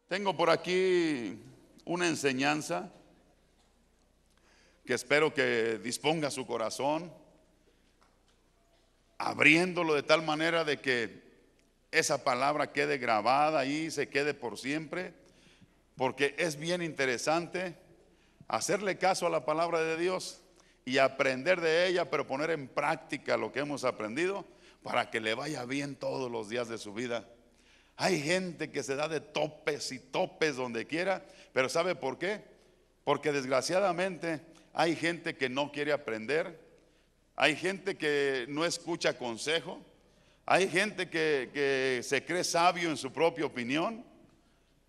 Tengo por aquí una enseñanza que espero que disponga su corazón, abriéndolo de tal manera de que esa palabra quede grabada ahí, se quede por siempre, porque es bien interesante hacerle caso a la palabra de Dios y aprender de ella, pero poner en práctica lo que hemos aprendido para que le vaya bien todos los días de su vida. Hay gente que se da de topes y topes donde quiera, pero ¿sabe por qué? Porque desgraciadamente hay gente que no quiere aprender, hay gente que no escucha consejo, hay gente que se cree sabio en su propia opinión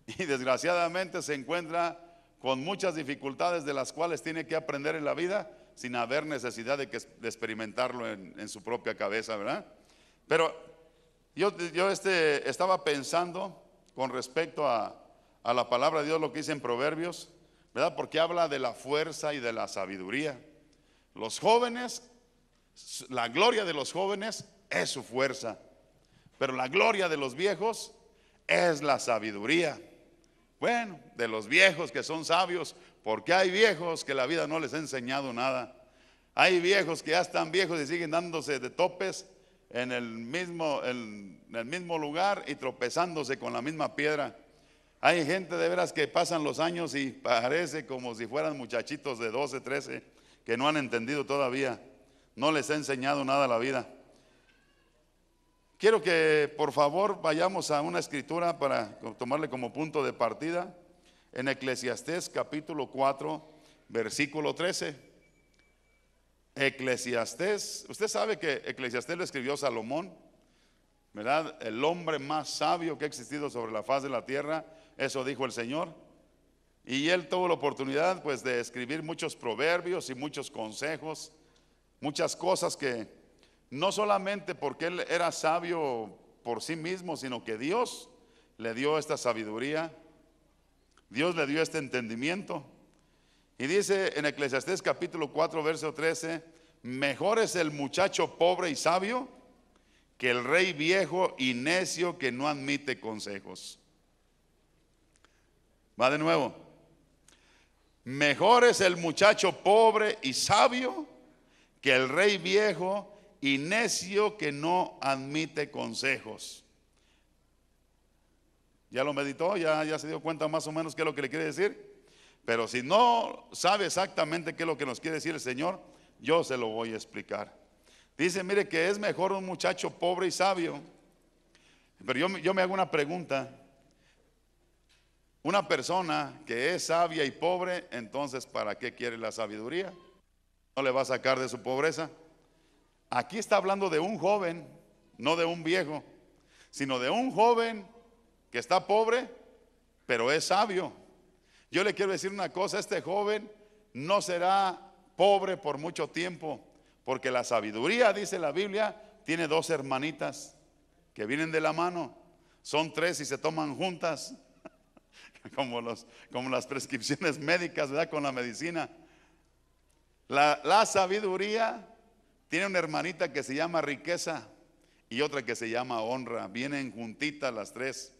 y desgraciadamente se encuentra con muchas dificultades de las cuales tiene que aprender en la vida sin haber necesidad de experimentarlo en su propia cabeza, ¿verdad? Pero yo estaba pensando con respecto a la palabra de Dios, lo que dice en Proverbios, ¿verdad? Porque habla de la fuerza y de la sabiduría. Los jóvenes, la gloria de los jóvenes es su fuerza, pero la gloria de los viejos es la sabiduría. Bueno, de los viejos que son sabios, porque hay viejos que la vida no les ha enseñado nada. Hay viejos que ya están viejos y siguen dándose de topes en el mismo lugar y tropezándose con la misma piedra. Hay gente de veras que pasan los años y parece como si fueran muchachitos de 12, 13 que no han entendido todavía, no les ha enseñado nada la vida. Quiero que por favor vayamos a una escritura para tomarle como punto de partida en Eclesiastés capítulo 4 versículo 13. Eclesiastés, usted sabe que Eclesiastés lo escribió Salomón, ¿verdad? El hombre más sabio que ha existido sobre la faz de la tierra, eso dijo el Señor. Y él tuvo la oportunidad pues de escribir muchos proverbios y muchos consejos, muchas cosas que no solamente porque él era sabio por sí mismo, sino que Dios le dio esta sabiduría, Dios le dio este entendimiento. Y dice en Eclesiastés capítulo 4 verso 13, mejor es el muchacho pobre y sabio que el rey viejo y necio que no admite consejos. Va de nuevo. Mejor es el muchacho pobre y sabio que el rey viejo y necio que no admite consejos. ¿Ya lo meditó? ¿Ya se dio cuenta más o menos qué es lo que le quiere decir? Pero si no sabe exactamente qué es lo que nos quiere decir el Señor, yo se lo voy a explicar. Dice, mire que es mejor un muchacho pobre y sabio. Pero yo me hago una pregunta. Una persona que es sabia y pobre, entonces ¿para qué quiere la sabiduría? No le va a sacar de su pobreza. Aquí está hablando de un joven, no de un viejo, sino de un joven que está pobre, pero es sabio. Yo le quiero decir una cosa, este joven no será pobre por mucho tiempo, porque la sabiduría, dice la Biblia, tiene dos hermanitas que vienen de la mano, son tres y se toman juntas, como las prescripciones médicas, ¿verdad? Con la medicina. La sabiduría tiene una hermanita que se llama riqueza y otra que se llama honra, vienen juntitas las tres.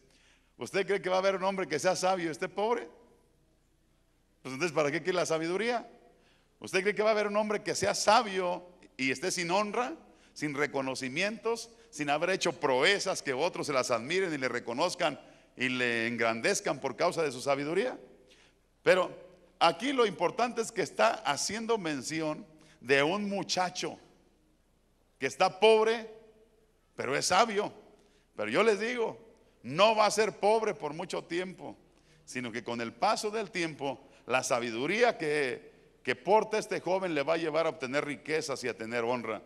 ¿Usted cree que va a haber un hombre que sea sabio y esté pobre? Pues entonces, ¿para qué quiere la sabiduría? ¿Usted cree que va a haber un hombre que sea sabio y esté sin honra, sin reconocimientos, sin haber hecho proezas que otros se las admiren y le reconozcan y le engrandezcan por causa de su sabiduría? Pero aquí lo importante es que está haciendo mención de un muchacho que está pobre, pero es sabio. Pero yo les digo, no va a ser pobre por mucho tiempo, sino que con el paso del tiempo la sabiduría que porta este joven le va a llevar a obtener riquezas y a tener honra.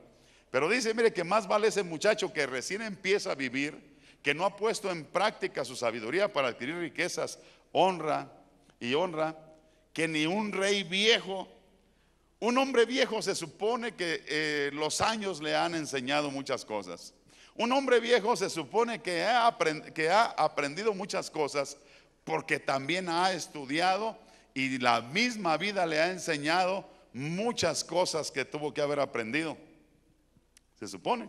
Pero dice, mire que más vale ese muchacho que recién empieza a vivir, que no ha puesto en práctica su sabiduría para adquirir riquezas, honra, que ni un rey viejo. Un hombre viejo se supone que los años le han enseñado muchas cosas. Un hombre viejo se supone que ha aprendido muchas cosas porque también ha estudiado y la misma vida le ha enseñado muchas cosas que tuvo que haber aprendido, se supone.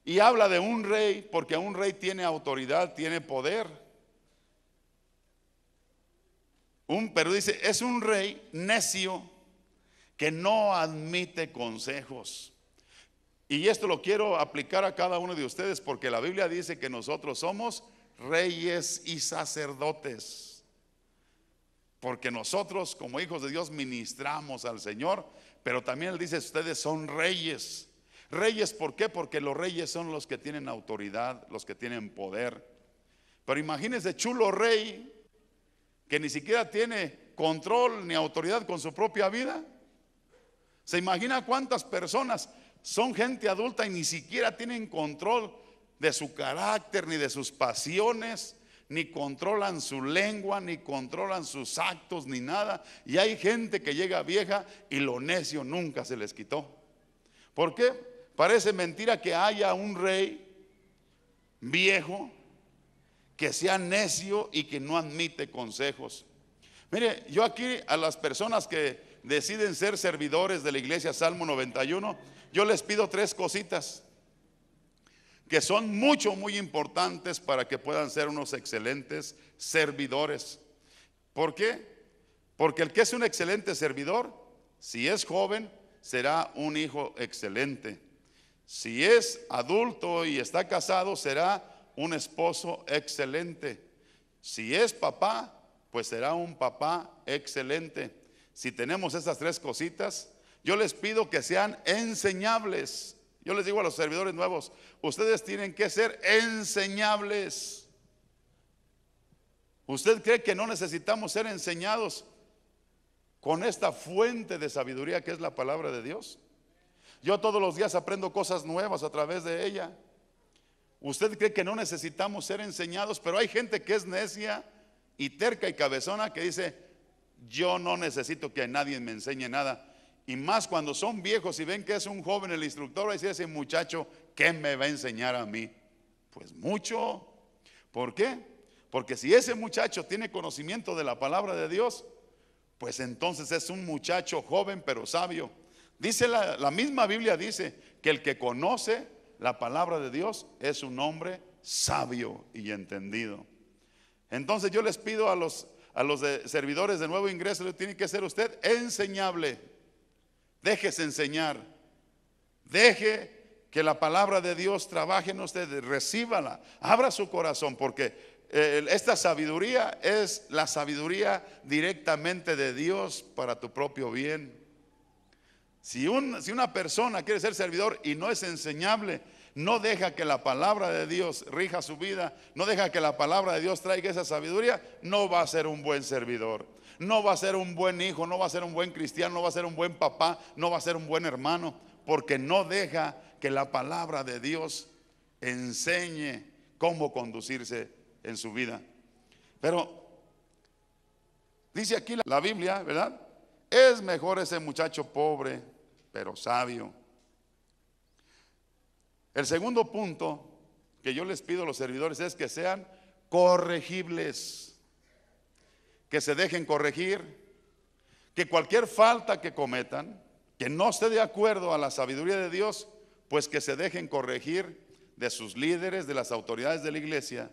Y habla de un rey porque un rey tiene autoridad, tiene poder. Pero dice, es un rey necio que no admite consejos. Y esto lo quiero aplicar a cada uno de ustedes, porque la Biblia dice que nosotros somos reyes y sacerdotes, porque nosotros como hijos de Dios ministramos al Señor. Pero también Él dice, ustedes son reyes. Reyes, ¿por qué? Porque los reyes son los que tienen autoridad, los que tienen poder. Pero imagínense, chulo rey que ni siquiera tiene control ni autoridad con su propia vida. ¿Se imagina cuántas personas son gente adulta y ni siquiera tienen control de su carácter, ni de sus pasiones, ni controlan su lengua, ni controlan sus actos, ni nada? Y hay gente que llega vieja y lo necio nunca se les quitó. ¿Por qué? Parece mentira que haya un rey viejo que sea necio y que no admite consejos. Mire, yo aquí a las personas que deciden ser servidores de la iglesia, Salmo 91, yo les pido 3 cositas que son muy importantes para que puedan ser unos excelentes servidores. ¿Por qué? Porque el que es un excelente servidor, si es joven, será un hijo excelente. Si es adulto y está casado, será un esposo excelente. Si es papá, pues será un papá excelente. Si tenemos esas 3 cositas, yo les pido que sean enseñables. Yo les digo a los servidores nuevos, ustedes tienen que ser enseñables. ¿Usted cree que no necesitamos ser enseñados con esta fuente de sabiduría que es la palabra de Dios? Yo todos los días aprendo cosas nuevas a través de ella. ¿Usted cree que no necesitamos ser enseñados? Pero hay gente que es necia y terca y cabezona que dice, yo no necesito que nadie me enseñe nada. Y más cuando son viejos y ven que es un joven el instructor, va a decir ese muchacho, ¿qué me va a enseñar a mí? Pues mucho. ¿Por qué? Porque si ese muchacho tiene conocimiento de la palabra de Dios, pues entonces es un muchacho joven pero sabio. Dice la misma Biblia dice que el que conoce la palabra de Dios es un hombre sabio y entendido. Entonces yo les pido a los servidores de nuevo ingreso, le tiene que ser usted enseñable. Déjese enseñar. Deje que la palabra de Dios trabaje en usted. Recíbala. Abra su corazón, porque esta sabiduría es la sabiduría directamente de Dios para tu propio bien. Si una persona quiere ser servidor y no es enseñable, no deja que la palabra de Dios rija su vida, no deja que la palabra de Dios traiga esa sabiduría, no va a ser un buen servidor, no va a ser un buen hijo, no va a ser un buen cristiano, no va a ser un buen papá, no va a ser un buen hermano, porque no deja que la palabra de Dios enseñe cómo conducirse en su vida. Pero dice aquí la Biblia, ¿verdad? Es mejor ese muchacho pobre, pero sabio. El segundo punto que yo les pido a los servidores es que sean corregibles, que se dejen corregir, que cualquier falta que cometan, que no esté de acuerdo a la sabiduría de Dios, pues que se dejen corregir de sus líderes, de las autoridades de la iglesia.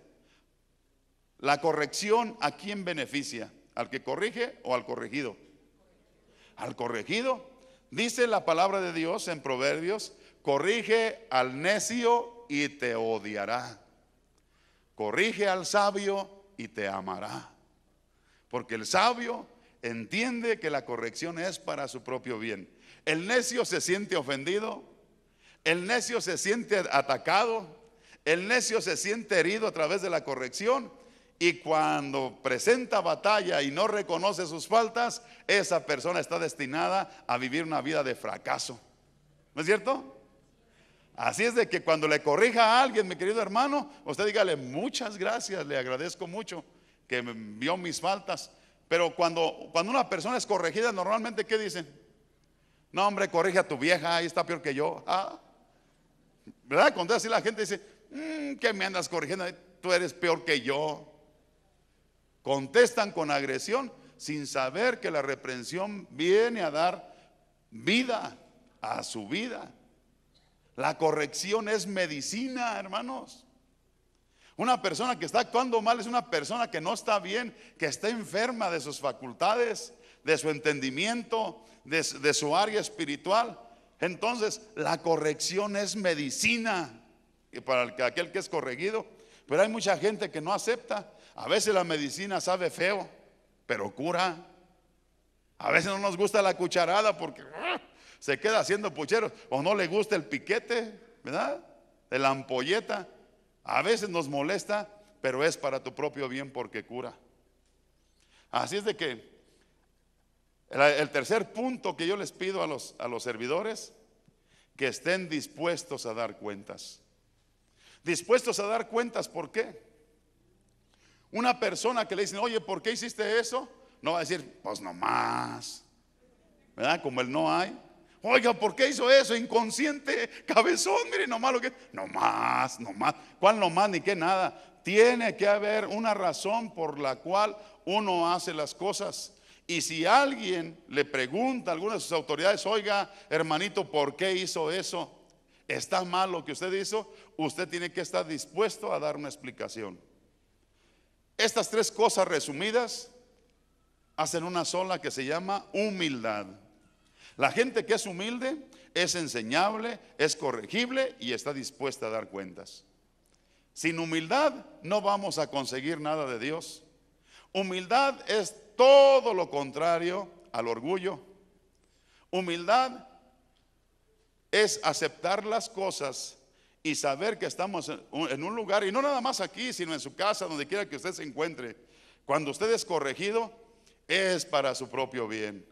La corrección, ¿a quién beneficia? ¿Al que corrige o al corregido? Al corregido. Dice la palabra de Dios en Proverbios, corrige al necio y te odiará. Corrige al sabio y te amará. Porque el sabio entiende que la corrección es para su propio bien. El necio se siente ofendido, el necio se siente atacado, el necio se siente herido a través de la corrección. Y cuando presenta batalla y no reconoce sus faltas, esa persona está destinada a vivir una vida de fracaso. ¿No es cierto? Así es de que cuando le corrija a alguien, mi querido hermano, usted dígale muchas gracias, le agradezco mucho que me vio mis faltas. Pero cuando una persona es corregida, normalmente ¿qué dicen? No, hombre, corrige a tu vieja, ahí está peor que yo. ¿Verdad? Cuando así la gente dice, ¿qué me andas corrigiendo? Tú eres peor que yo. Contestan con agresión sin saber que la reprensión viene a dar vida a su vida. La corrección es medicina, hermanos. Una persona que está actuando mal es una persona que no está bien, que está enferma de sus facultades, de su entendimiento, de su área espiritual. Entonces la corrección es medicina para aquel que es corregido. Pero hay mucha gente que no acepta. A veces la medicina sabe feo, pero cura. A veces no nos gusta la cucharada porque se queda haciendo pucheros, o no le gusta el piquete, ¿verdad? De la ampolleta. A veces nos molesta, pero es para tu propio bien porque cura. Así es de que el tercer punto que yo les pido a los servidores, que estén dispuestos a dar cuentas. Dispuestos a dar cuentas, ¿por qué? Una persona que le dicen, oye, ¿por qué hiciste eso? No va a decir, pues nomás, ¿verdad? Como el no hay. Oiga, ¿por qué hizo eso? Inconsciente, cabezón, mire nomás lo que. Nomás. ¿Cuál nomás ni qué nada? Tiene que haber una razón por la cual uno hace las cosas. Y si alguien le pregunta a alguna de sus autoridades, oiga, hermanito, ¿por qué hizo eso? ¿Está mal lo que usted hizo? Usted tiene que estar dispuesto a dar una explicación. Estas tres cosas resumidas hacen una sola que se llama humildad. La gente que es humilde es enseñable, es corregible y está dispuesta a dar cuentas. Sin humildad no vamos a conseguir nada de Dios. Humildad es todo lo contrario al orgullo. Humildad es aceptar las cosas y saber que estamos en un lugar, y no nada más aquí, sino en su casa, donde quiera que usted se encuentre. Cuando usted es corregido, es para su propio bien.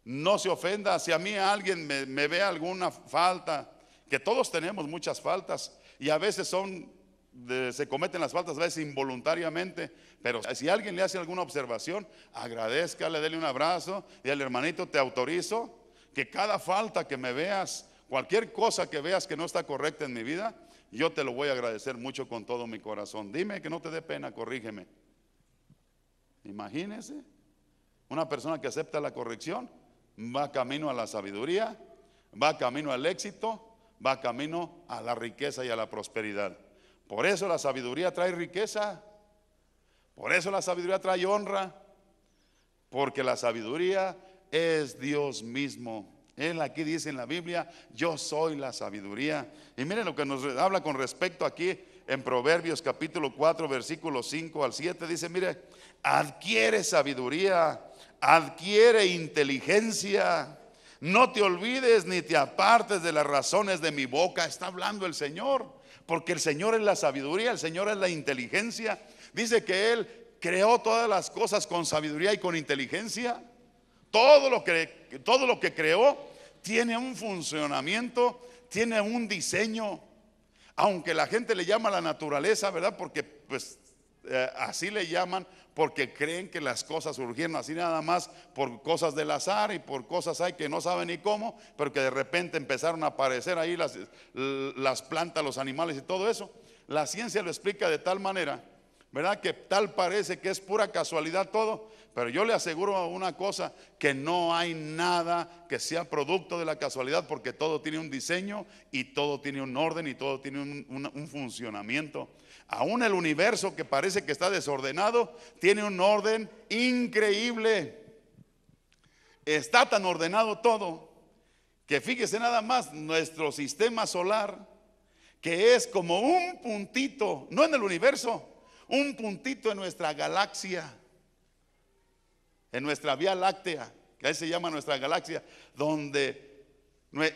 No se ofenda si a mí alguien me ve alguna falta, que todos tenemos muchas faltas y a veces se cometen las faltas a veces involuntariamente, pero si alguien le hace alguna observación, agradézcale, dele un abrazo y al hermanito, te autorizo que cada falta que me veas, cualquier cosa que veas que no está correcta en mi vida, yo te lo voy a agradecer mucho con todo mi corazón. Dime que no te dé pena, corrígeme. Imagínese, una persona que acepta la corrección va camino a la sabiduría, va camino al éxito, va camino a la riqueza y a la prosperidad. Por eso la sabiduría trae riqueza, por eso la sabiduría trae honra, porque la sabiduría es Dios mismo. Él aquí dice en la Biblia, yo soy la sabiduría. Y miren lo que nos habla con respecto aquí en Proverbios capítulo 4 versículos 5 al 7. Dice, mire, adquiere sabiduría, adquiere inteligencia, no te olvides ni te apartes de las razones de mi boca. Está hablando el Señor, porque el Señor es la sabiduría, el Señor es la inteligencia. Dice que Él creó todas las cosas con sabiduría y con inteligencia. Todo lo que creó tiene un funcionamiento, tiene un diseño. Aunque la gente le llama la naturaleza, ¿verdad? Porque pues así le llaman, porque creen que las cosas surgieron así nada más por cosas del azar y por cosas hay que no saben ni cómo, pero que de repente empezaron a aparecer ahí las plantas, los animales y todo eso. La ciencia lo explica de tal manera, ¿verdad? Que tal parece que es pura casualidad todo, pero yo le aseguro una cosa, que no hay nada que sea producto de la casualidad, porque todo tiene un diseño y todo tiene un orden y todo tiene un funcionamiento. Aún el universo, que parece que está desordenado, tiene un orden increíble. Está tan ordenado todo que fíjese nada más, nuestro sistema solar, que es como un puntito, no en el universo, un puntito en nuestra galaxia, en nuestra Vía Láctea, que ahí se llama nuestra galaxia, donde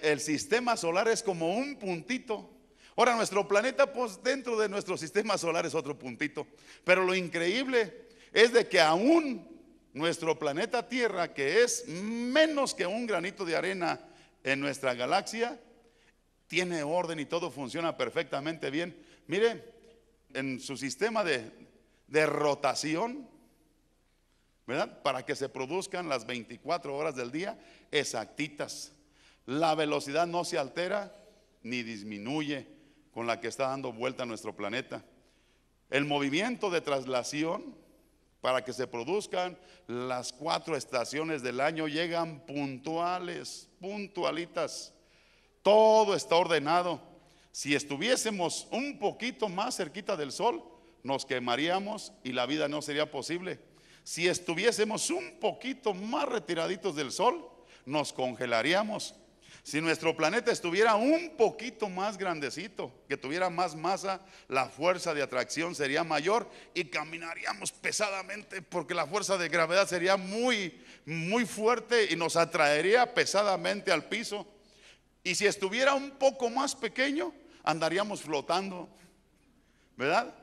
el sistema solar es como un puntito. Ahora nuestro planeta, pues dentro de nuestro sistema solar es otro puntito. Pero lo increíble es de que aún nuestro planeta Tierra, que es menos que un granito de arena en nuestra galaxia, tiene orden y todo funciona perfectamente bien. Mire, en su sistema de rotación, ¿verdad? Para que se produzcan las 24 horas del día exactitas. La velocidad no se altera ni disminuye con la que está dando vuelta nuestro planeta. El movimiento de traslación, para que se produzcan las 4 estaciones del año, llegan puntuales, puntualitas. Todo está ordenado. Si estuviésemos un poquito más cerquita del sol, nos quemaríamos y la vida no sería posible. Si estuviésemos un poquito más retiraditos del sol, nos congelaríamos. Si nuestro planeta estuviera un poquito más grandecito, que tuviera más masa, la fuerza de atracción sería mayor y caminaríamos pesadamente, porque la fuerza de gravedad sería muy, muy fuerte y nos atraería pesadamente al piso. Y si estuviera un poco más pequeño, andaríamos flotando, ¿verdad?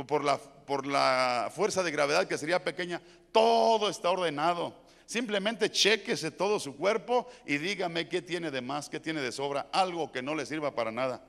Por la fuerza de gravedad que sería pequeña. Todo está ordenado. Simplemente chéquese todo su cuerpo y dígame qué tiene de más, qué tiene de sobra, algo que no le sirva para nada.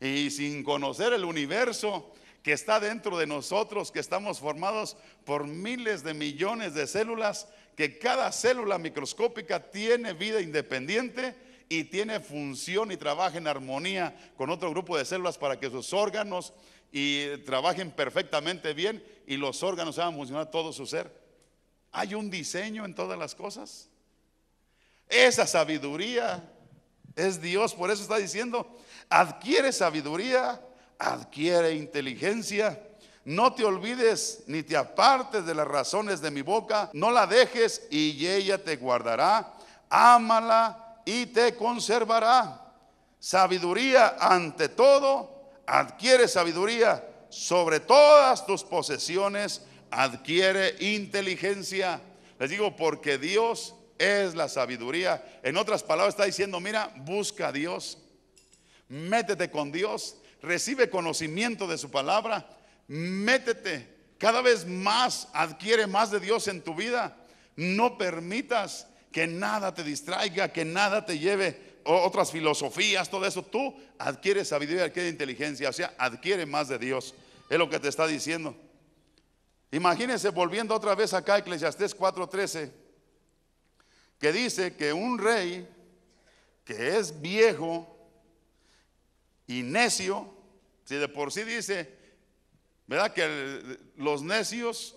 Y sin conocer el universo que está dentro de nosotros, que estamos formados por miles de millones de células, que cada célula microscópica tiene vida independiente y tiene función y trabaja en armonía con otro grupo de células para que sus órganos y trabajen perfectamente bien y los órganos hagan funcionar todo su ser. Hay un diseño en todas las cosas. Esa sabiduría es Dios. Por eso está diciendo: adquiere sabiduría, adquiere inteligencia. No te olvides ni te apartes de las razones de mi boca. No la dejes y ella te guardará. Ámala y te conservará. Sabiduría ante todo. Adquiere sabiduría. Sobre todas tus posesiones adquiere inteligencia. Les digo, porque Dios es la sabiduría. En otras palabras está diciendo: mira, busca a Dios, métete con Dios, recibe conocimiento de su palabra, métete cada vez más, adquiere más de Dios en tu vida. No permitas que nada te distraiga, que nada te lleve otras filosofías, todo eso. Tú adquiere sabiduría, adquiere inteligencia, o sea, adquiere más de Dios. Es lo que te está diciendo. Imagínense, volviendo otra vez acá a Eclesiastés 4:13, que dice que un rey que es viejo y necio, si de por sí dice, ¿verdad?, que los necios,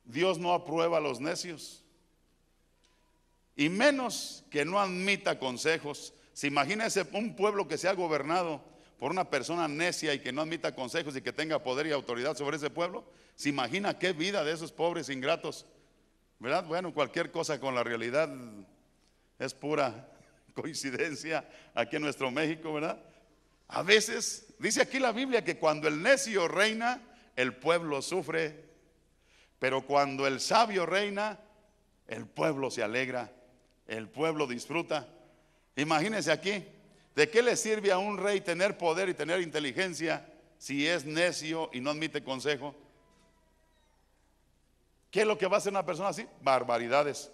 Dios no aprueba a los necios, y menos que no admita consejos. Se imagina un pueblo que sea gobernado por una persona necia y que no admita consejos y que tenga poder y autoridad sobre ese pueblo. Se imagina qué vida de esos pobres ingratos, ¿verdad? Bueno, cualquier cosa con la realidad es pura coincidencia aquí en nuestro México, ¿verdad? A veces dice aquí la Biblia que cuando el necio reina, el pueblo sufre, pero cuando el sabio reina, el pueblo se alegra, el pueblo disfruta. Imagínense aquí, ¿de qué le sirve a un rey tener poder y tener inteligencia si es necio y no admite consejo? ¿Qué es lo que va a hacer una persona así? Barbaridades.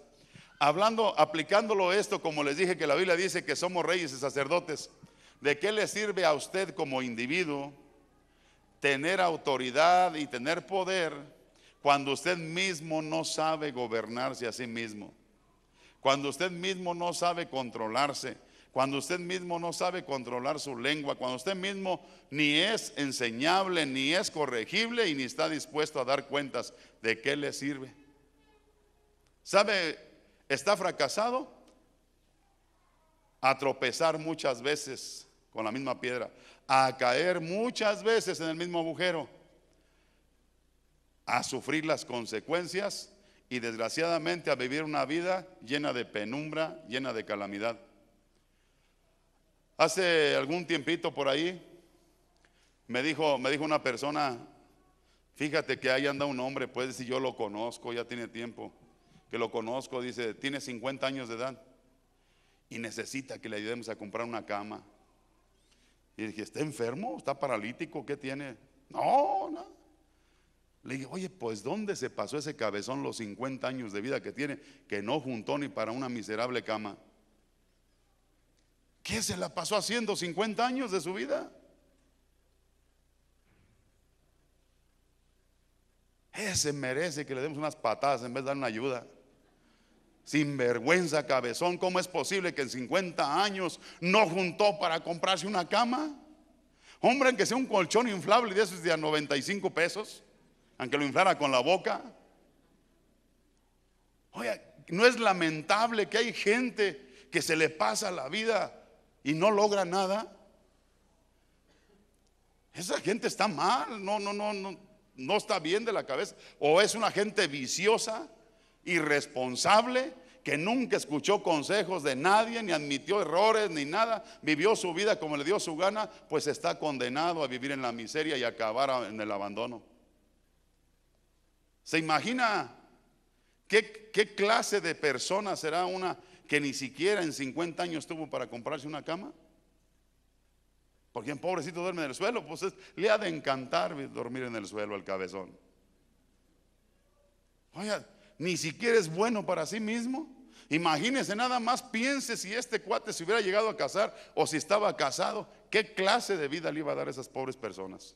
Aplicándolo esto, como les dije que la Biblia dice que somos reyes y sacerdotes, ¿de qué le sirve a usted como individuo tener autoridad y tener poder cuando usted mismo no sabe gobernarse a sí mismo? Cuando usted mismo no sabe controlarse, cuando usted mismo no sabe controlar su lengua, cuando usted mismo ni es enseñable, ni es corregible y ni está dispuesto a dar cuentas, ¿de qué le sirve? ¿Sabe? Está fracasado a tropezar muchas veces con la misma piedra, a caer muchas veces en el mismo agujero, a sufrir las consecuencias y desgraciadamente a vivir una vida llena de penumbra, llena de calamidad. Hace algún tiempito por ahí me dijo una persona: fíjate que ahí anda un hombre, pues, si yo lo conozco, ya tiene tiempo que lo conozco, dice, tiene 50 años de edad y necesita que le ayudemos a comprar una cama. Y dije, ¿está enfermo? ¿Está paralítico? ¿Qué tiene? No, no. Le dije, oye, pues ¿dónde se pasó ese cabezón los 50 años de vida que tiene, que no juntó ni para una miserable cama? ¿Qué se la pasó haciendo 50 años de su vida? Ese merece que le demos unas patadas en vez de dar una ayuda. Sinvergüenza, cabezón, ¿cómo es posible que en 50 años no juntó para comprarse una cama? Hombre, aunque sea un colchón inflable de esos de a 95 pesos, aunque lo inflara con la boca. Oye, ¿no es lamentable que hay gente que se le pasa la vida y no logra nada. Esa gente está mal, no está bien de la cabeza. O es una gente viciosa, irresponsable, que nunca escuchó consejos de nadie, ni admitió errores, ni nada, vivió su vida como le dio su gana, pues está condenado a vivir en la miseria y acabar en el abandono. ¿Se imagina qué clase de persona será una que ni siquiera en 50 años tuvo para comprarse una cama? Porque un pobrecito duerme en el suelo, pues le ha de encantar dormir en el suelo al cabezón. Oiga, ni siquiera es bueno para sí mismo. Imagínese, nada más piense si este cuate se hubiera llegado a casar o si estaba casado, ¿qué clase de vida le iba a dar a esas pobres personas?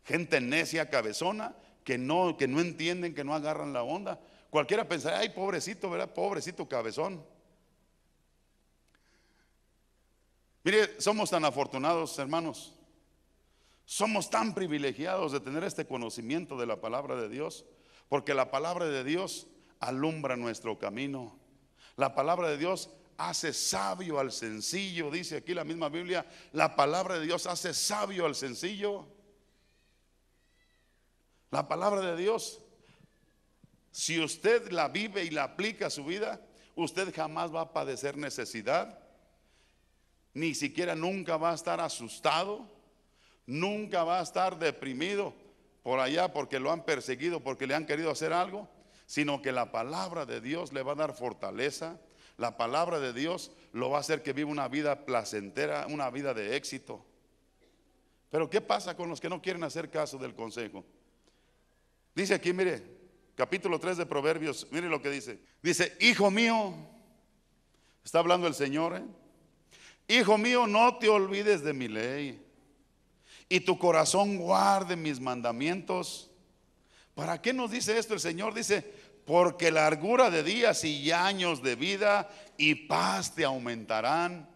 Gente necia, cabezona, que no entienden, que no agarran la onda. Cualquiera pensaría, ay, pobrecito, ¿verdad? Pobrecito cabezón. Mire, somos tan afortunados, hermanos. Somos tan privilegiados de tener este conocimiento de la palabra de Dios, porque la palabra de Dios alumbra nuestro camino. La palabra de Dios hace sabio al sencillo. Dice aquí la misma Biblia, la palabra de Dios hace sabio al sencillo. La palabra de Dios, si usted la vive y la aplica a su vida, usted jamás va a padecer necesidad, ni siquiera nunca va a estar asustado, nunca va a estar deprimido por allá porque lo han perseguido, porque le han querido hacer algo, sino que la palabra de Dios le va a dar fortaleza. La palabra de Dios lo va a hacer que viva una vida placentera, una vida de éxito. Pero ¿qué pasa con los que no quieren hacer caso del consejo? Dice aquí, mire, capítulo 3 de Proverbios, mire lo que dice. Dice, hijo mío, está hablando el Señor, hijo mío, no te olvides de mi ley, y tu corazón guarde mis mandamientos. ¿Para qué nos dice esto el Señor? Dice, porque largura de días y años de vida y paz te aumentarán.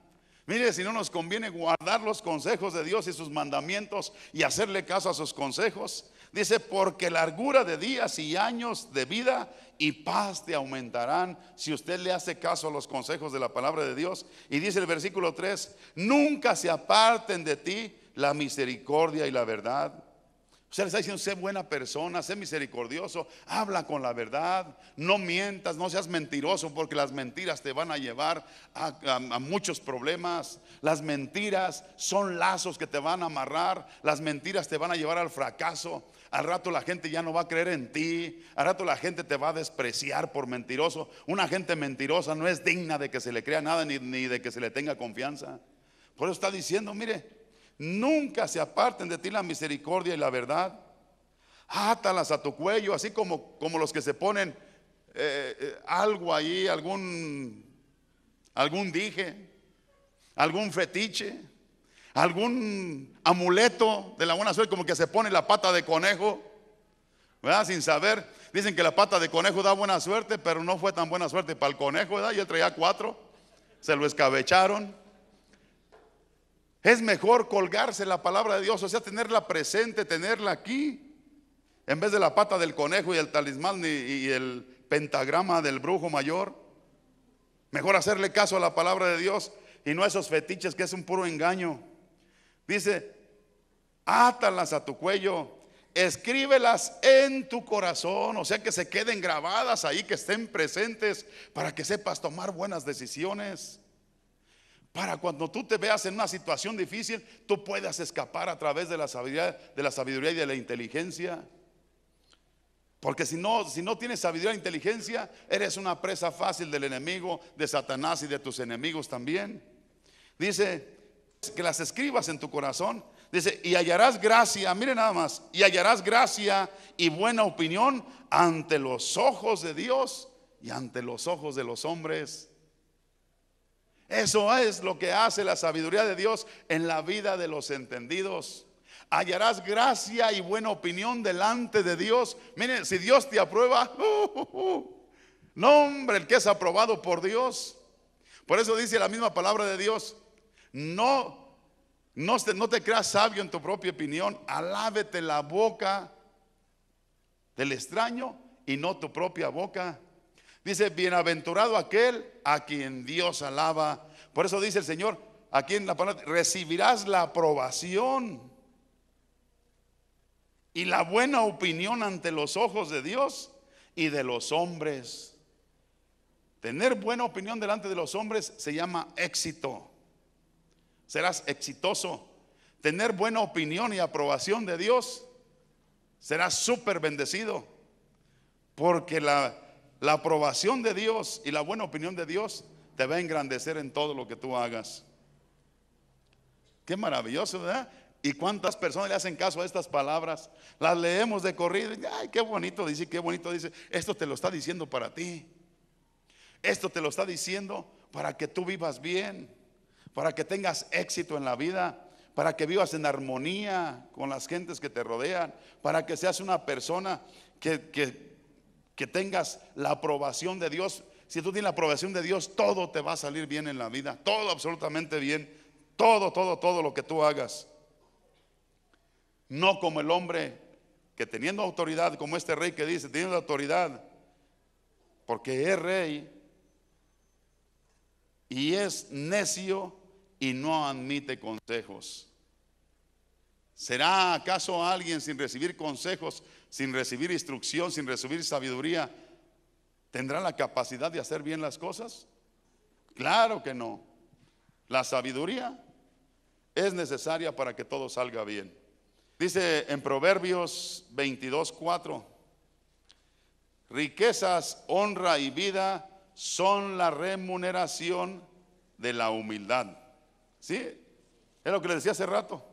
Mire, si no nos conviene guardar los consejos de Dios y sus mandamientos y hacerle caso a sus consejos. Dice, porque largura de días y años de vida y paz te aumentarán si usted le hace caso a los consejos de la palabra de Dios. Y dice el versículo 3, nunca se aparten de ti la misericordia y la verdad. Usted le está diciendo, sé buena persona, sé misericordioso, habla con la verdad, no mientas, no seas mentiroso, porque las mentiras te van a llevar a muchos problemas. Las mentiras son lazos que te van a amarrar, las mentiras te van a llevar al fracaso. Al rato la gente ya no va a creer en ti, al rato la gente te va a despreciar por mentiroso. Una gente mentirosa no es digna de que se le crea nada ni de que se le tenga confianza. Por eso está diciendo, mire, nunca se aparten de ti la misericordia y la verdad. Átalas a tu cuello, así como los que se ponen algo ahí, algún dije, algún fetiche, algún amuleto de la buena suerte, como que se pone la pata de conejo, ¿verdad? Sin saber. Dicen que la pata de conejo da buena suerte, pero no fue tan buena suerte para el conejo, ¿verdad? Y él traía 4, se lo escabecharon. Es mejor colgarse la palabra de Dios, o sea, tenerla presente, tenerla aquí, en vez de la pata del conejo y el talismán y el pentagrama del brujo mayor. Mejor hacerle caso a la palabra de Dios y no a esos fetiches que es un puro engaño. Dice, átalas a tu cuello, escríbelas en tu corazón, o sea, que se queden grabadas ahí, que estén presentes para que sepas tomar buenas decisiones. Para cuando tú te veas en una situación difícil, tú puedas escapar a través de la sabiduría y de la inteligencia. Porque si no tienes sabiduría e inteligencia, eres una presa fácil del enemigo, de Satanás y de tus enemigos también. Dice que las escribas en tu corazón. Dice, y hallarás gracia, mire nada más, y hallarás gracia y buena opinión ante los ojos de Dios y ante los ojos de los hombres. Eso es lo que hace la sabiduría de Dios en la vida de los entendidos. Hallarás gracia y buena opinión delante de Dios. Miren, si Dios te aprueba, no, hombre, el que es aprobado por Dios. Por eso dice la misma palabra de Dios, no te creas sabio en tu propia opinión, alábete la boca del extraño y no tu propia boca. Dice, bienaventurado aquel a quien Dios alaba. Por eso dice el Señor aquí en la palabra, recibirás la aprobación y la buena opinión ante los ojos de Dios y de los hombres. Tener buena opinión delante de los hombres se llama éxito. Serás exitoso. Tener buena opinión y aprobación de Dios, serás súper bendecido. Porque la aprobación de Dios y la buena opinión de Dios te va a engrandecer en todo lo que tú hagas. Qué maravilloso, ¿verdad? ¿Y cuántas personas le hacen caso a estas palabras? Las leemos de corrido. Ay, qué bonito dice, qué bonito dice. Esto te lo está diciendo para ti. Esto te lo está diciendo para que tú vivas bien, para que tengas éxito en la vida, para que vivas en armonía con las gentes que te rodean, para que seas una persona que tengas la aprobación de Dios. Si tú tienes la aprobación de Dios, todo te va a salir bien en la vida, todo absolutamente bien, todo lo que tú hagas. No como el hombre que teniendo autoridad, como este rey que dice, teniendo autoridad, porque es rey, y es necio y no admite consejos. ¿Será acaso alguien sin recibir consejos, sin recibir instrucción, sin recibir sabiduría, tendrá la capacidad de hacer bien las cosas? Claro que no. La sabiduría es necesaria para que todo salga bien. Dice en Proverbios 22:4, riquezas, honra y vida son la remuneración de la humildad. ¿Sí? Es lo que les decía hace rato.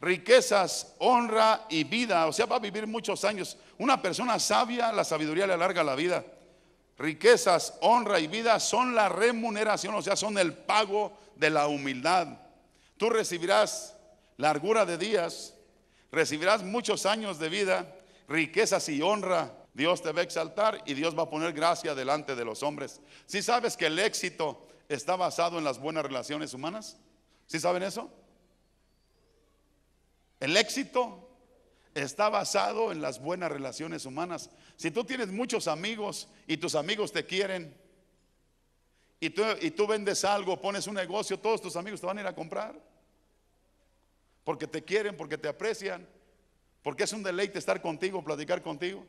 Riquezas, honra y vida, o sea, va a vivir muchos años. Una persona sabia, la sabiduría le alarga la vida. Riquezas, honra y vida son la remuneración, o sea, son el pago de la humildad. Tú recibirás largura de días, recibirás muchos años de vida, riquezas y honra. Dios te va a exaltar y Dios va a poner gracia delante de los hombres. ¿Sí sabes que el éxito está basado en las buenas relaciones humanas? ¿Sí saben eso? El éxito está basado en las buenas relaciones humanas. Si tú tienes muchos amigos y tus amigos te quieren y tú vendes algo, pones un negocio, todos tus amigos te van a ir a comprar porque te quieren, porque te aprecian, porque es un deleite estar contigo, platicar contigo.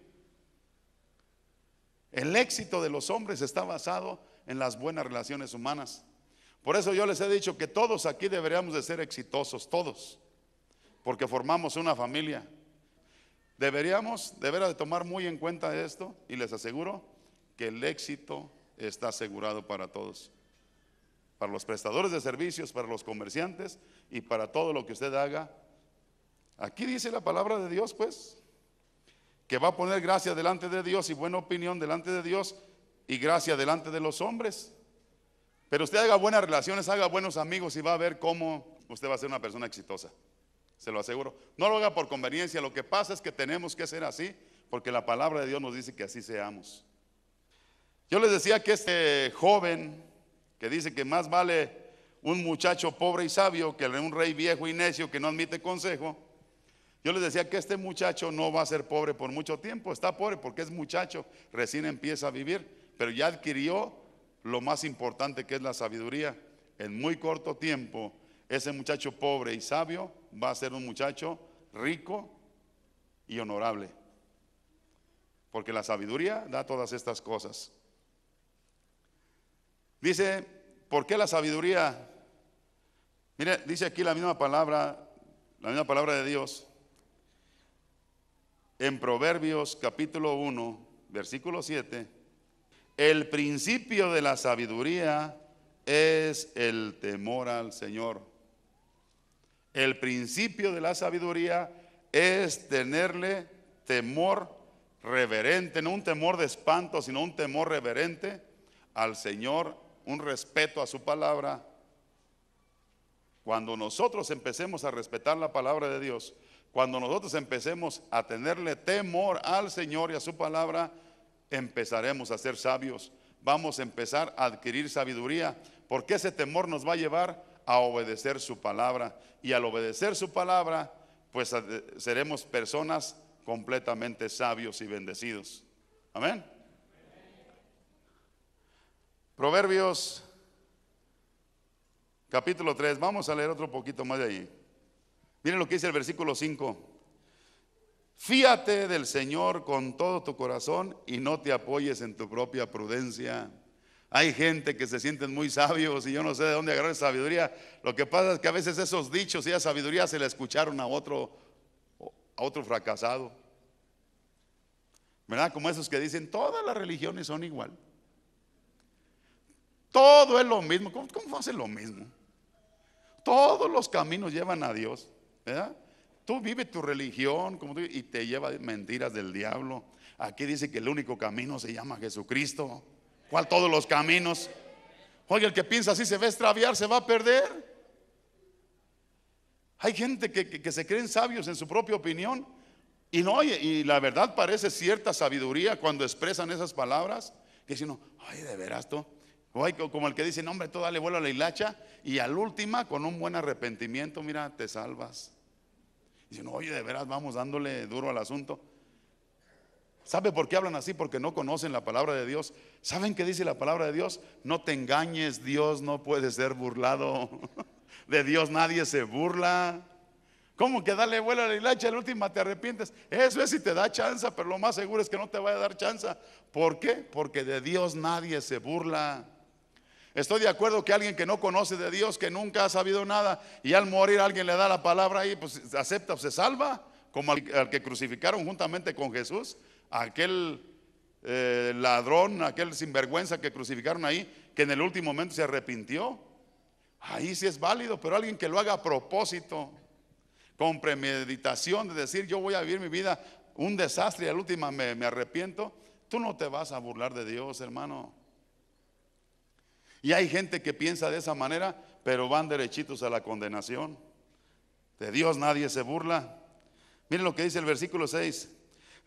El éxito de los hombres está basado en las buenas relaciones humanas. Por eso yo les he dicho que todos aquí deberíamos de ser exitosos, todos, porque formamos una familia. Deberíamos de veras de tomar muy en cuenta esto y les aseguro que el éxito está asegurado para todos. Para los prestadores de servicios, para los comerciantes y para todo lo que usted haga. Aquí dice la palabra de Dios, pues, que va a poner gracia delante de Dios y buena opinión delante de Dios y gracia delante de los hombres. Pero usted haga buenas relaciones, haga buenos amigos y va a ver cómo usted va a ser una persona exitosa. Se lo aseguro. No lo haga por conveniencia. Lo que pasa es que tenemos que ser así, porque la palabra de Dios nos dice que así seamos. Yo les decía que este joven que dice que más vale un muchacho pobre y sabio que un rey viejo y necio que no admite consejo. Yo les decía que este muchacho no va a ser pobre por mucho tiempo. Está pobre porque es muchacho, recién empieza a vivir, pero ya adquirió lo más importante, que es la sabiduría. En muy corto tiempo ese muchacho pobre y sabio va a ser un muchacho rico y honorable, porque la sabiduría da todas estas cosas. Dice, ¿por qué la sabiduría? Mire, dice aquí la misma palabra de Dios en Proverbios capítulo 1 versículo 7. El principio de la sabiduría es el temor al Señor. El principio de la sabiduría es tenerle temor reverente, no un temor de espanto, sino un temor reverente al Señor, un respeto a su palabra. Cuando nosotros empecemos a respetar la palabra de Dios, cuando nosotros empecemos a tenerle temor al Señor y a su palabra, empezaremos a ser sabios. Vamos a empezar a adquirir sabiduría, porque ese temor nos va a llevar a obedecer su palabra, y al obedecer su palabra, pues seremos personas completamente sabios y bendecidos. Amén. Proverbios capítulo 3, vamos a leer otro poquito más de ahí. Miren lo que dice el versículo 5. Fíate del Señor con todo tu corazón y no te apoyes en tu propia prudencia. Hay gente que se sienten muy sabios y yo no sé de dónde agarrar sabiduría. Lo que pasa es que a veces esos dichos y esa sabiduría se le escucharon a otro fracasado, ¿verdad? Como esos que dicen todas las religiones son igual, todo es lo mismo. ¿Cómo hace lo mismo? Todos los caminos llevan a Dios, ¿verdad? Tú vives tu religión y te lleva mentiras del diablo. Aquí dice que el único camino se llama Jesucristo. ¿Cuál todos los caminos? Oye, el que piensa así se va a extraviar, se va a perder. Hay gente que se creen sabios en su propia opinión y no, y la verdad parece cierta sabiduría cuando expresan esas palabras, que si no, ay, de veras tú. O hay como el que dice, no, hombre, tú dale vuelo a la hilacha y al última con un buen arrepentimiento, mira, te salvas. Y si no, oye, de veras vamos dándole duro al asunto. ¿Sabe por qué hablan así? Porque no conocen la palabra de Dios. ¿Saben qué dice la palabra de Dios? No te engañes, Dios no puede ser burlado. De Dios nadie se burla. ¿Cómo que dale vuelo a la hilacha, la última te arrepientes? Eso es si te da chance, pero lo más seguro es que no te vaya a dar chance. ¿Por qué? Porque de Dios nadie se burla. Estoy de acuerdo que alguien que no conoce de Dios, que nunca ha sabido nada, y al morir alguien le da la palabra y pues acepta o se salva, como al que crucificaron juntamente con Jesús, aquel ladrón, aquel sinvergüenza que crucificaron ahí, que en el último momento se arrepintió. Ahí sí es válido, pero alguien que lo haga a propósito, con premeditación, de decir yo voy a vivir mi vida un desastre y al último me arrepiento, tú no te vas a burlar de Dios, hermano. Y hay gente que piensa de esa manera, pero van derechitos a la condenación. De Dios nadie se burla. Miren lo que dice el versículo 6.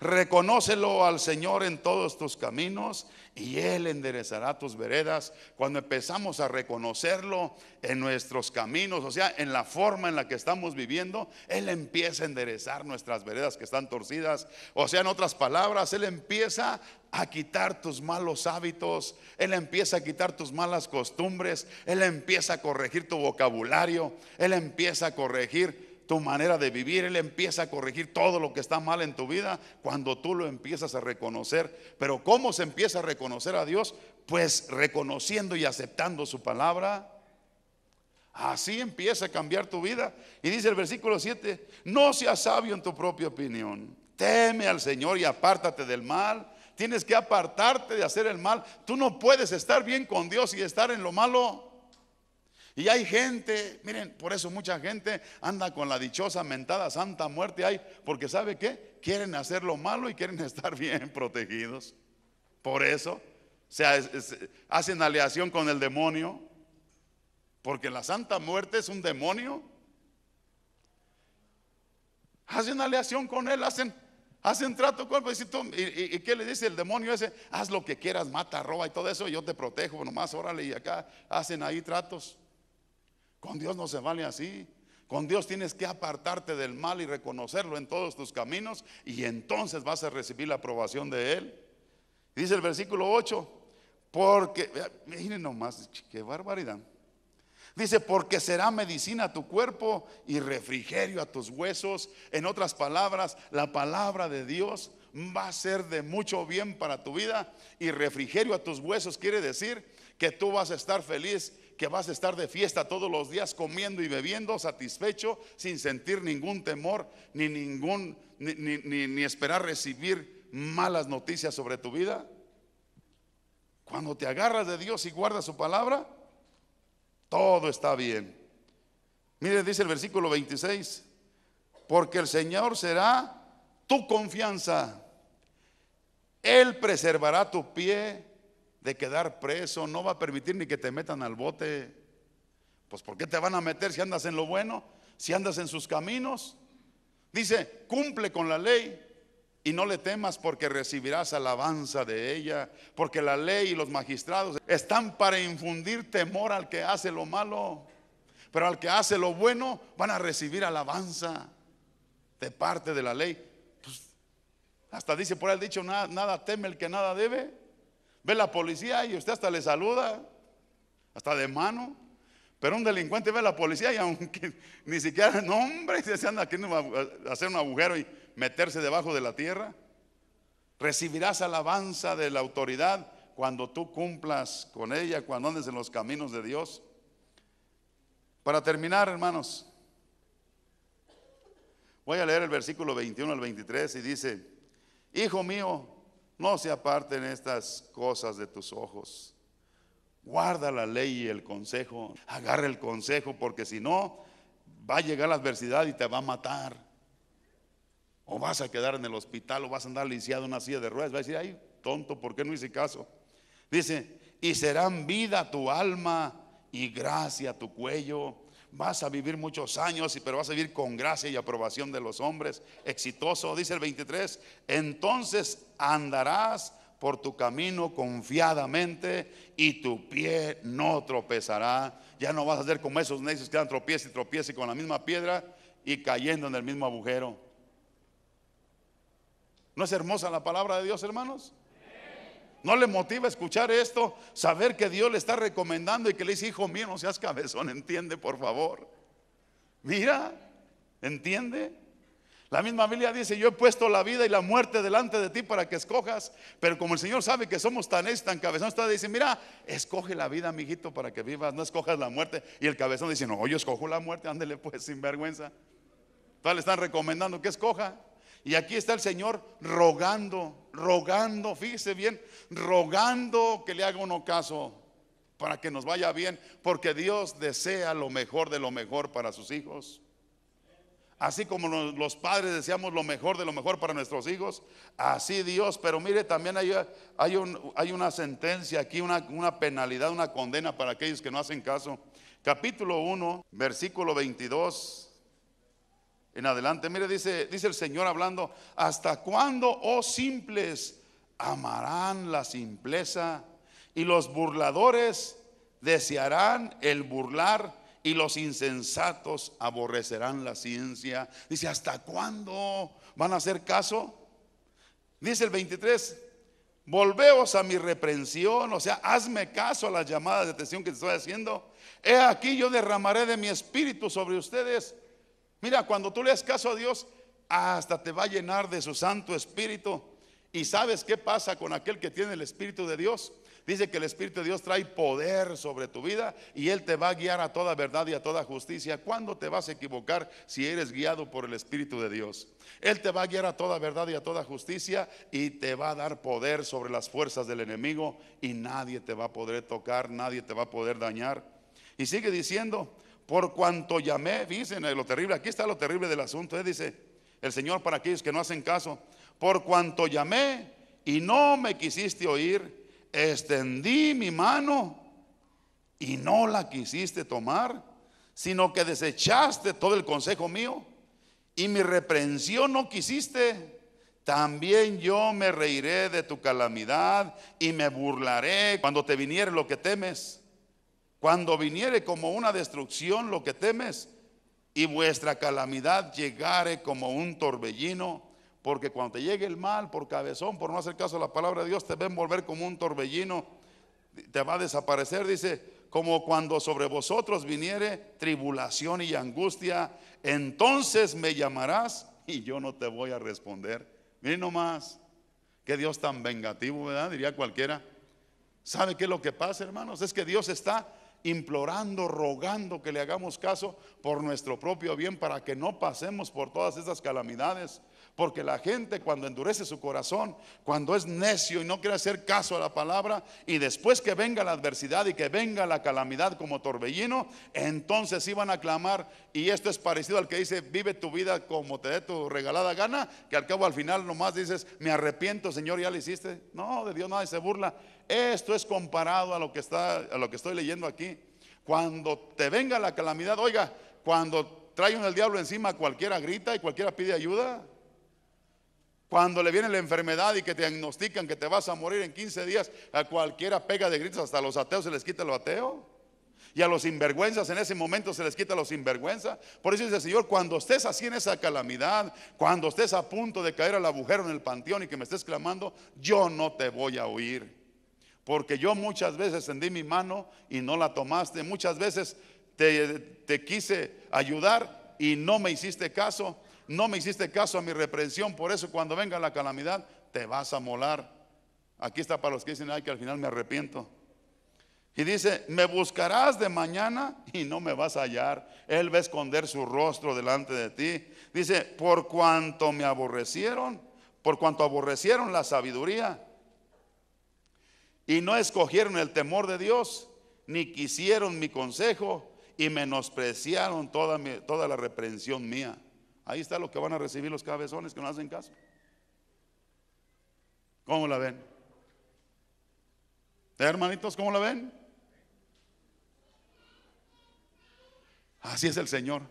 Reconócelo al Señor en todos tus caminos y Él enderezará tus veredas. Cuando empezamos a reconocerlo en nuestros caminos, o sea, en la forma en la que estamos viviendo, Él empieza a enderezar nuestras veredas que están torcidas. O sea, en otras palabras, Él empieza a quitar tus malos hábitos, Él empieza a quitar tus malas costumbres, Él empieza a corregir tu vocabulario, Él empieza a corregir tu manera de vivir, Él empieza a corregir todo lo que está mal en tu vida cuando tú lo empiezas a reconocer. Pero ¿cómo se empieza a reconocer a Dios? Pues reconociendo y aceptando su palabra. Así empieza a cambiar tu vida. Y dice el versículo 7, no seas sabio en tu propia opinión, teme al Señor y apártate del mal. Tienes que apartarte de hacer el mal. Tú no puedes estar bien con Dios y estar en lo malo. Y hay gente, miren, por eso mucha gente anda con la dichosa mentada Santa Muerte ahí, porque ¿sabe qué? Quieren hacer lo malo y quieren estar bien protegidos. Por eso hacen aleación con el demonio, porque la Santa Muerte es un demonio. Hacen aleación con él, hacen trato con él. ¿Y qué le dice el demonio ese? Haz lo que quieras, mata, roba y todo eso, yo te protejo, nomás órale. Y acá hacen ahí tratos. Con Dios no se vale así. Con Dios tienes que apartarte del mal y reconocerlo en todos tus caminos, y entonces vas a recibir la aprobación de Él. Dice el versículo 8, porque, miren nomás, qué barbaridad. Dice, porque será medicina a tu cuerpo y refrigerio a tus huesos. En otras palabras, la palabra de Dios va a ser de mucho bien para tu vida, y refrigerio a tus huesos quiere decir que tú vas a estar feliz, que vas a estar de fiesta todos los días, comiendo y bebiendo, satisfecho, sin sentir ningún temor, ni esperar recibir malas noticias sobre tu vida. Cuando te agarras de Dios y guardas su palabra, todo está bien. Mire, dice el versículo 26, porque el Señor será tu confianza, Él preservará tu pie de quedar preso, no va a permitir ni que te metan al bote. Pues ¿por qué te van a meter si andas en lo bueno? Si andas en sus caminos. Dice, cumple con la ley y no le temas, porque recibirás alabanza de ella. Porque la ley y los magistrados están para infundir temor al que hace lo malo, pero al que hace lo bueno van a recibir alabanza de parte de la ley. Pues, hasta dice por ahí el dicho, nada teme el que nada debe. Ve la policía y usted hasta le saluda, hasta de mano. Pero un delincuente ve a la policía y aunque ni siquiera, no hombre, se anda queriendo hacer un agujero y meterse debajo de la tierra. Recibirás alabanza de la autoridad cuando tú cumplas con ella, cuando andes en los caminos de Dios. Para terminar, hermanos, voy a leer el versículo 21 al 23 y dice: Hijo mío, no se aparten estas cosas de tus ojos. Guarda la ley y el consejo. Agarra el consejo, porque si no, va a llegar la adversidad y te va a matar. O vas a quedar en el hospital, o vas a andar lisiado en una silla de ruedas. Va a decir: ay, tonto, ¿por qué no hice caso? Dice: y serán vida tu alma y gracia tu cuello. Vas a vivir muchos años, pero vas a vivir con gracia y aprobación de los hombres. Exitoso, dice el 23. Entonces andarás por tu camino confiadamente y tu pie no tropezará. Ya no vas a ser como esos necios que dan tropiece y tropiece con la misma piedra y cayendo en el mismo agujero. ¿No es hermosa la palabra de Dios, hermanos? ¿No le motiva escuchar esto? Saber que Dios le está recomendando y que le dice: hijo mío, no seas cabezón, entiende por favor. Mira, entiende. La misma Biblia dice: yo he puesto la vida y la muerte delante de ti para que escojas. Pero como el Señor sabe que somos tan cabezones, todavía dice: mira, escoge la vida, mijito, para que vivas, no escojas la muerte. Y el cabezón dice: no, yo escojo la muerte. Ándele pues, sin vergüenza. Entonces le están recomendando que escoja. Y aquí está el Señor rogando, fíjese bien, rogando que le haga uno caso para que nos vaya bien, porque Dios desea lo mejor de lo mejor para sus hijos. Así como los padres deseamos lo mejor de lo mejor para nuestros hijos, así Dios. Pero mire, también hay una sentencia aquí, una penalidad, una condena para aquellos que no hacen caso. Capítulo 1, versículo 22 en adelante, mire, dice el Señor hablando: ¿hasta cuándo, oh simples, amarán la simpleza? Y los burladores desearán el burlar, y los insensatos aborrecerán la ciencia. Dice: ¿hasta cuándo van a hacer caso? Dice el 23: volveos a mi reprensión, o sea, hazme caso a las llamadas de atención que te estoy haciendo. He aquí, yo derramaré de mi espíritu sobre ustedes. Mira, cuando tú le das caso a Dios, hasta te va a llenar de su Santo Espíritu. ¿Y sabes qué pasa con aquel que tiene el Espíritu de Dios? Dice que el Espíritu de Dios trae poder sobre tu vida y Él te va a guiar a toda verdad y a toda justicia. ¿Cuándo te vas a equivocar si eres guiado por el Espíritu de Dios? Él te va a guiar a toda verdad y a toda justicia y te va a dar poder sobre las fuerzas del enemigo, y nadie te va a poder tocar, nadie te va a poder dañar. Y sigue diciendo: por cuanto llamé, dicen lo terrible, aquí está lo terrible del asunto, dice el Señor para aquellos que no hacen caso: por cuanto llamé y no me quisiste oír, extendí mi mano y no la quisiste tomar, sino que desechaste todo el consejo mío y mi reprensión no quisiste. También yo me reiré de tu calamidad y me burlaré cuando te viniere lo que temes. Cuando viniere como una destrucción lo que temes, y vuestra calamidad llegare como un torbellino. Porque cuando te llegue el mal por cabezón, por no hacer caso a la palabra de Dios, te va a envolver como un torbellino, te va a desaparecer. Dice: como cuando sobre vosotros viniere tribulación y angustia, entonces me llamarás y yo no te voy a responder. Miren nomás, qué Dios tan vengativo, ¿verdad? Diría cualquiera. ¿Sabe qué es lo que pasa, hermanos? Es que Dios está implorando, rogando que le hagamos caso por nuestro propio bien, para que no pasemos por todas esas calamidades. Porque la gente, cuando endurece su corazón, cuando es necio y no quiere hacer caso a la palabra, y después que venga la adversidad y que venga la calamidad como torbellino, entonces iban a clamar. Y esto es parecido al que dice: vive tu vida como te dé tu regalada gana, que al cabo al final nomás dices: me arrepiento, Señor, ya lo hiciste. No, de Dios nadie se burla. Esto es comparado a lo que estoy leyendo aquí. Cuando te venga la calamidad, oiga, cuando trae el diablo encima, cualquiera grita y cualquiera pide ayuda. Cuando le viene la enfermedad y que te diagnostican que te vas a morir en 15 días, a cualquiera pega de gritos, hasta a los ateos se les quita lo ateo. Y a los sinvergüenzas en ese momento se les quita los sinvergüenza. Por eso dice el Señor: cuando estés así en esa calamidad, cuando estés a punto de caer al agujero en el panteón y que me estés clamando, yo no te voy a oír. Porque yo muchas veces extendí mi mano y no la tomaste. Muchas veces te quise ayudar y no me hiciste caso. No me hiciste caso a mi reprensión. Por eso cuando venga la calamidad te vas a molar. Aquí está para los que dicen, ay, que al final me arrepiento. Y dice, me buscarás de mañana y no me vas a hallar. Él va a esconder su rostro delante de ti. Dice, por cuanto aborrecieron la sabiduría y no escogieron el temor de Dios, ni quisieron mi consejo, y menospreciaron toda la reprensión mía. Ahí está lo que van a recibir los cabezones que no hacen caso. ¿Cómo la ven? Hermanitos, ¿cómo la ven? Así es el Señor.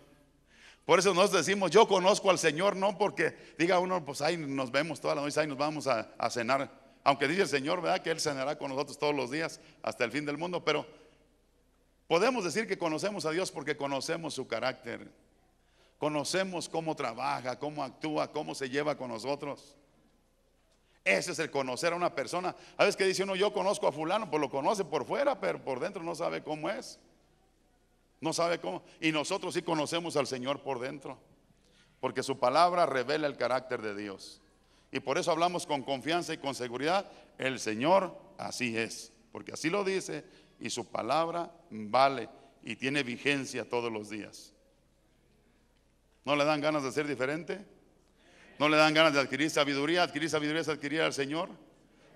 Por eso nos decimos, yo conozco al Señor, no porque diga uno, pues ahí nos vemos toda la noche, ahí nos vamos a cenar. Aunque dice el Señor, ¿verdad?, que Él cenará con nosotros todos los días hasta el fin del mundo. Pero podemos decir que conocemos a Dios porque conocemos su carácter. Conocemos cómo trabaja, cómo actúa, cómo se lleva con nosotros. Ese es el conocer a una persona. A veces que dice uno, yo conozco a fulano, pues lo conoce por fuera, pero por dentro no sabe cómo es. No sabe cómo. Y nosotros sí conocemos al Señor por dentro, porque su palabra revela el carácter de Dios. Y por eso hablamos con confianza y con seguridad, el Señor así es, porque así lo dice, y su palabra vale y tiene vigencia todos los días. ¿No le dan ganas de ser diferente? ¿No le dan ganas de adquirir sabiduría? Adquirir sabiduría es adquirir al Señor.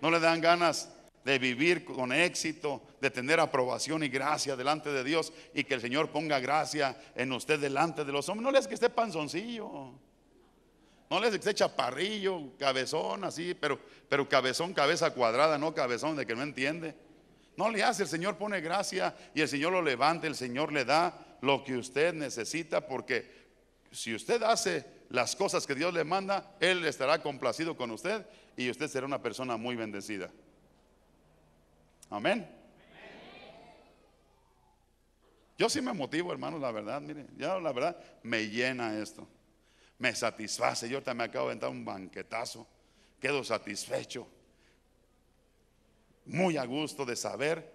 ¿No le dan ganas de vivir con éxito, de tener aprobación y gracia delante de Dios, y que el Señor ponga gracia en usted delante de los hombres? No le es que esté panzoncillo, no le es que esté chaparrillo, cabezón así, pero cabezón, cabeza cuadrada, no cabezón de que no entiende. No le hace, el Señor pone gracia y el Señor lo levanta, el Señor le da lo que usted necesita, porque si usted hace las cosas que Dios le manda, Él estará complacido con usted y usted será una persona muy bendecida. Amén. Yo sí me motivo, hermanos, la verdad, mire, ya la verdad me llena esto, me satisface. Yo ahorita me acabo de aventar un banquetazo, quedo satisfecho, muy a gusto de saber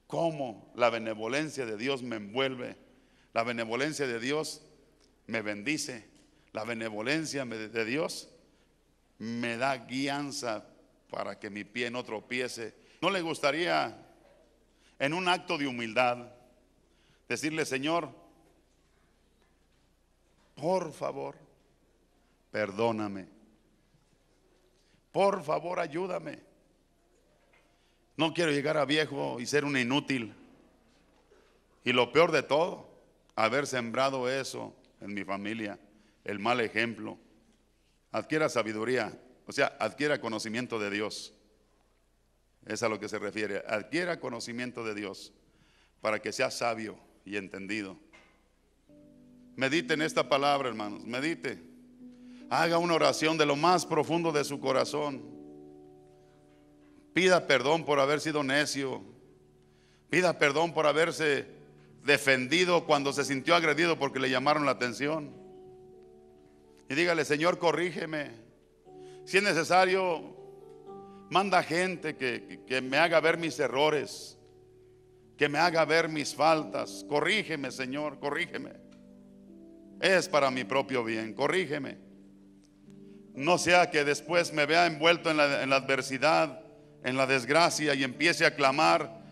cómo la benevolencia de Dios me envuelve, la benevolencia de Dios me bendice, la benevolencia de Dios me da guianza para que mi pie no tropiece. ¿No le gustaría, en un acto de humildad, decirle, Señor, por favor, perdóname, por favor, ayúdame? No quiero llegar a viejo y ser un inútil, y lo peor de todo, haber sembrado eso en mi familia, el mal ejemplo. Adquiera sabiduría, o sea, adquiera conocimiento de Dios. Es a lo que se refiere. Adquiera conocimiento de Dios para que sea sabio y entendido. Medite en esta palabra, hermanos, medite. Haga una oración de lo más profundo de su corazón. Pida perdón por haber sido necio. Pida perdón por haberse defendido cuando se sintió agredido porque le llamaron la atención. Y dígale, Señor, corrígeme. Si es necesario, manda gente que me haga ver mis errores, que me haga ver mis faltas. Corrígeme, Señor, corrígeme. Es para mi propio bien, corrígeme. No sea que después me vea envuelto en la adversidad, en la desgracia, y empiece a clamar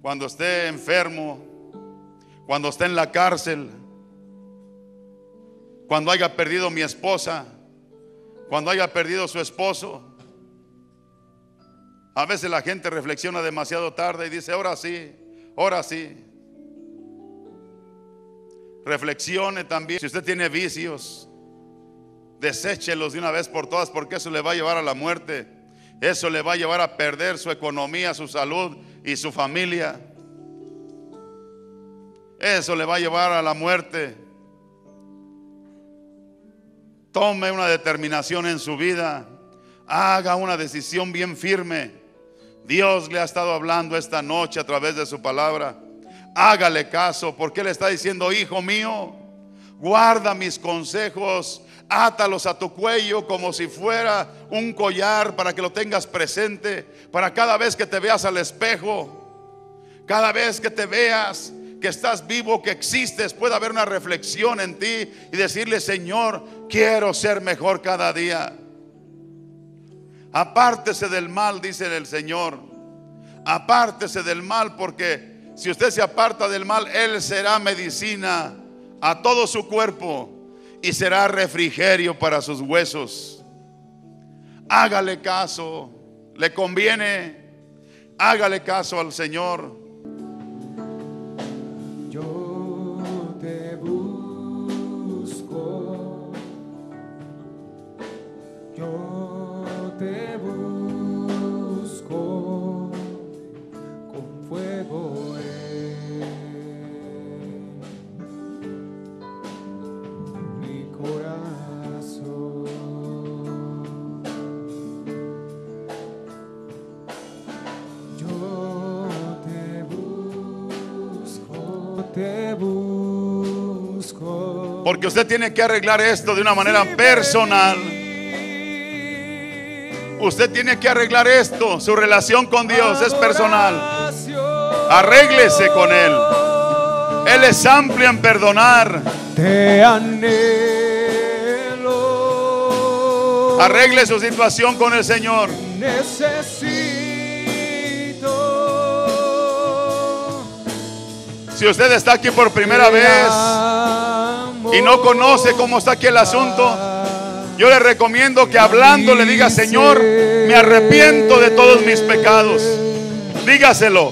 cuando esté enfermo, cuando esté en la cárcel, cuando haya perdido mi esposa, cuando haya perdido su esposo. A veces la gente reflexiona demasiado tarde y dice, ahora sí, ahora sí. Reflexione también. Si usted tiene vicios, deséchelos de una vez por todas, porque eso le va a llevar a la muerte. Eso le va a llevar a perder su economía, su salud y su familia. Eso le va a llevar a la muerte. Tome una determinación en su vida. Haga una decisión bien firme. Dios le ha estado hablando esta noche a través de su palabra. Hágale caso, porque le está diciendo, hijo mío, guarda mis consejos, átalos a tu cuello como si fuera un collar, para que lo tengas presente, para cada vez que te veas al espejo, cada vez que te veas que estás vivo, que existes, pueda haber una reflexión en ti y decirle: Señor, quiero ser mejor cada día. Apártese del mal, dice el Señor. Apártese del mal, porque si usted se aparta del mal, Él será medicina a todo su cuerpo y será refrigerio para sus huesos. Hágale caso, le conviene. Hágale caso al Señor. Yo te busco, yo te busco con fuego en mi corazón. Yo te busco. Porque usted tiene que arreglar esto de una manera personal. Usted tiene que arreglar esto. Su relación con Dios es personal. Arréglese con Él. Él es amplio en perdonar. Te anhelo. Arregle su situación con el Señor. Necesito. Si usted está aquí por primera vez y no conoce cómo está aquí el asunto, yo le recomiendo que hablando le diga: Señor, me arrepiento de todos mis pecados. Dígaselo.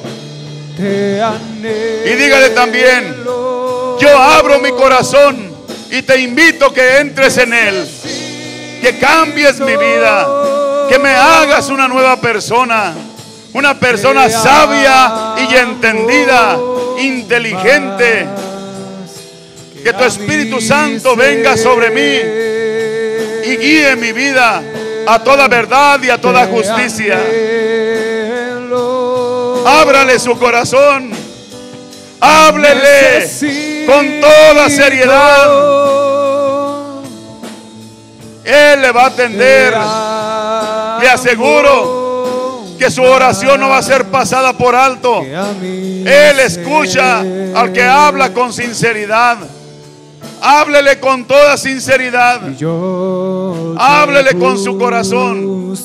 Y dígale también: yo abro mi corazón y te invito que entres en él, que cambies mi vida, que me hagas una nueva persona, una persona sabia y entendida, inteligente. Que tu Espíritu Santo venga sobre mí y guíe mi vida a toda verdad y a toda justicia. Ábrale su corazón, háblele con toda seriedad. Él le va a atender. Le aseguro que su oración no va a ser pasada por alto. Él escucha al que habla con sinceridad. Háblele con toda sinceridad. Háblele con su corazón.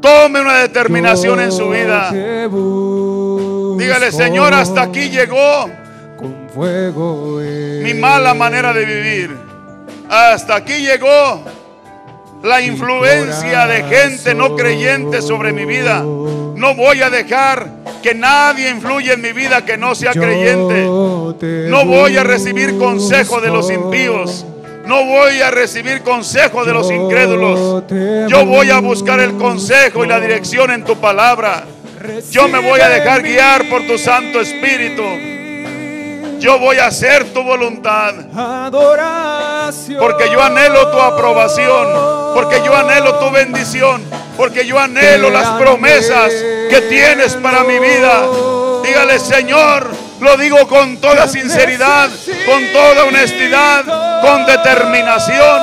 Tome una determinación en su vida. Dígale: Señor, hasta aquí llegó mi mala manera de vivir. Hasta aquí llegó la influencia de gente no creyente sobre mi vida. No voy a dejar que nadie influya en mi vida que no sea creyente. No voy a recibir consejo de los impíos. No voy a recibir consejo de los incrédulos. Yo voy a buscar el consejo y la dirección en tu palabra. Yo me voy a dejar guiar por tu Santo Espíritu. Yo voy a hacer tu voluntad. Porque yo anhelo tu aprobación. Porque yo anhelo tu bendición. Porque yo anhelo las promesas que tienes para mi vida. Dígale: Señor, lo digo con toda sinceridad, con toda honestidad, con determinación.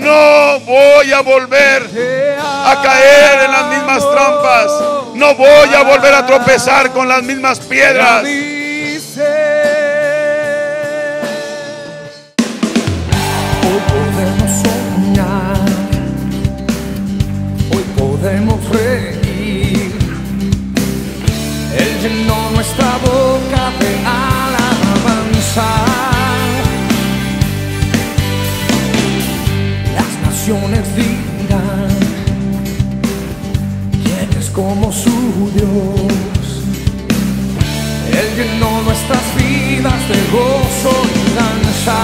No voy a volver a caer en las mismas trampas. No voy a volver a tropezar con las mismas piedras. Hoy podemos soñar, hoy podemos reír. Él llenó nuestra boca de alabanza. Las naciones dirán: ¿quién es como su Dios? Él llenó nuestras vidas de gozo y danza.